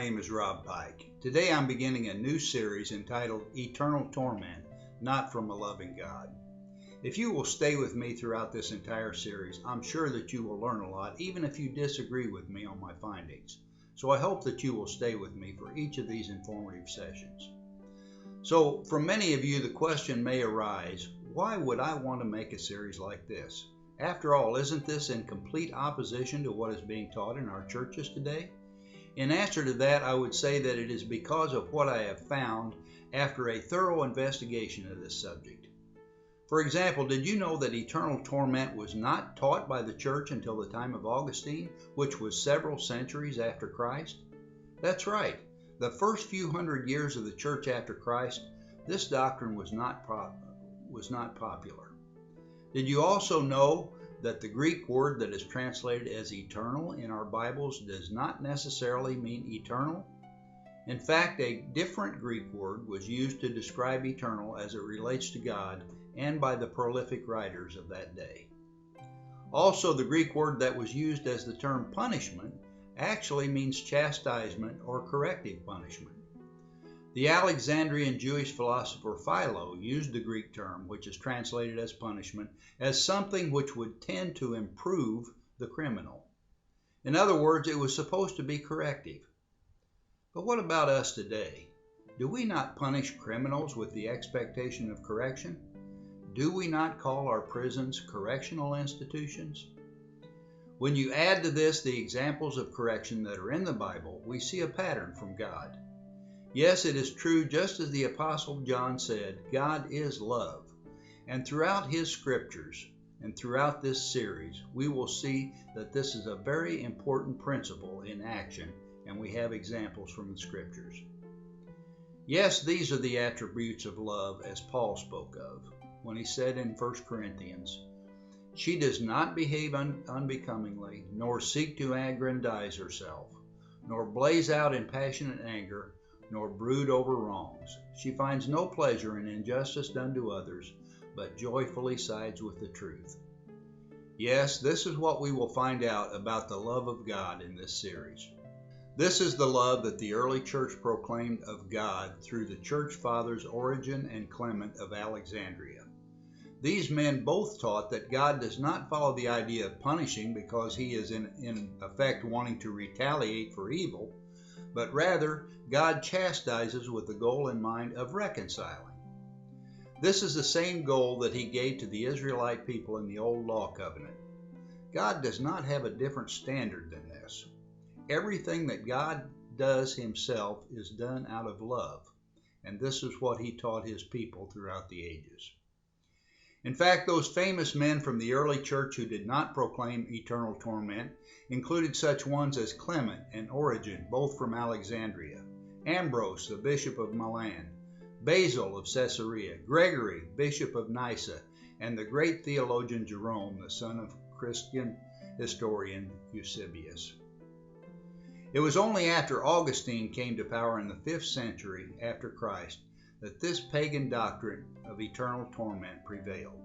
name is Rob Pike. Today I'm beginning a new series entitled Eternal Torment, Not from a Loving God. If you will stay with me throughout this entire series, I'm sure that you will learn a lot, even if you disagree with me on my findings. So I hope that you will stay with me for each of these informative sessions. So for many of you, the question may arise, why would I want to make a series like this? After all, isn't this in complete opposition to what is being taught in our churches today? In answer to that, I would say that it is because of what I have found after a thorough investigation of this subject. For example, did you know that eternal torment was not taught by the church until the time of Augustine, which was several centuries after Christ? That's right. The first few hundred years of the church after Christ, this doctrine was not popular. Did you also know that the Greek word that is translated as eternal in our Bibles does not necessarily mean eternal? In fact, a different Greek word was used to describe eternal as it relates to God and by the prolific writers of that day. Also, the Greek word that was used as the term punishment actually means chastisement or corrective punishment. The Alexandrian Jewish philosopher Philo used the Greek term, which is translated as punishment, as something which would tend to improve the criminal. In other words, it was supposed to be corrective. But what about us today? Do we not punish criminals with the expectation of correction? Do we not call our prisons correctional institutions? When you add to this the examples of correction that are in the Bible, we see a pattern from God. Yes, it is true, just as the Apostle John said, God is love. And throughout his scriptures and throughout this series, we will see that this is a very important principle in action, and we have examples from the scriptures. Yes, these are the attributes of love as Paul spoke of when he said in 1 Corinthians, "She does not behave unbecomingly, nor seek to aggrandize herself, nor blaze out in passionate anger, nor brood over wrongs. She finds no pleasure in injustice done to others, but joyfully sides with the truth." Yes, this is what we will find out about the love of God in this series. This is the love that the early church proclaimed of God through the church fathers Origen and Clement of Alexandria. These men both taught that God does not follow the idea of punishing because he is in effect wanting to retaliate for evil, but rather God chastises with the goal in mind of reconciling. This is the same goal that he gave to the Israelite people in the Old Law Covenant. God does not have a different standard than this. Everything that God does himself is done out of love, and this is what he taught his people throughout the ages. In fact, those famous men from the early church who did not proclaim eternal torment included such ones as Clement and Origen, both from Alexandria, Ambrose, the bishop of Milan, Basil of Caesarea, Gregory, bishop of Nyssa, and the great theologian Jerome, the son of Christian historian Eusebius. It was only after Augustine came to power in the 5th century after Christ that this pagan doctrine of eternal torment prevailed.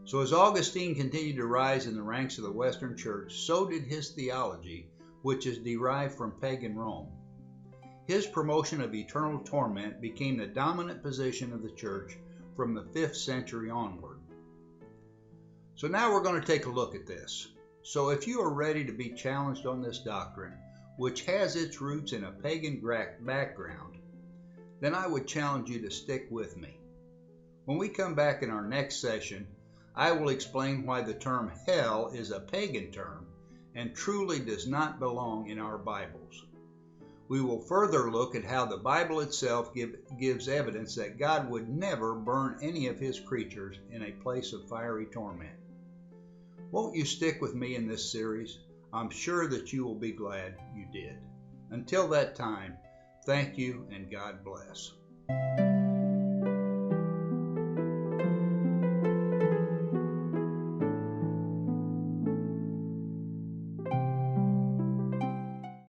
So as Augustine continued to rise in the ranks of the Western Church, so did his theology, which is derived from pagan Rome. His promotion of eternal torment became the dominant position of the church from the 5th century onward. So now we're going to take a look at this. So if you are ready to be challenged on this doctrine, which has its roots in a pagan background, then I would challenge you to stick with me. When we come back in our next session, I will explain why the term hell is a pagan term and truly does not belong in our Bibles. We will further look at how the Bible itself gives evidence that God would never burn any of his creatures in a place of fiery torment. Won't you stick with me in this series? I'm sure that you will be glad you did. Until that time, thank you and God bless.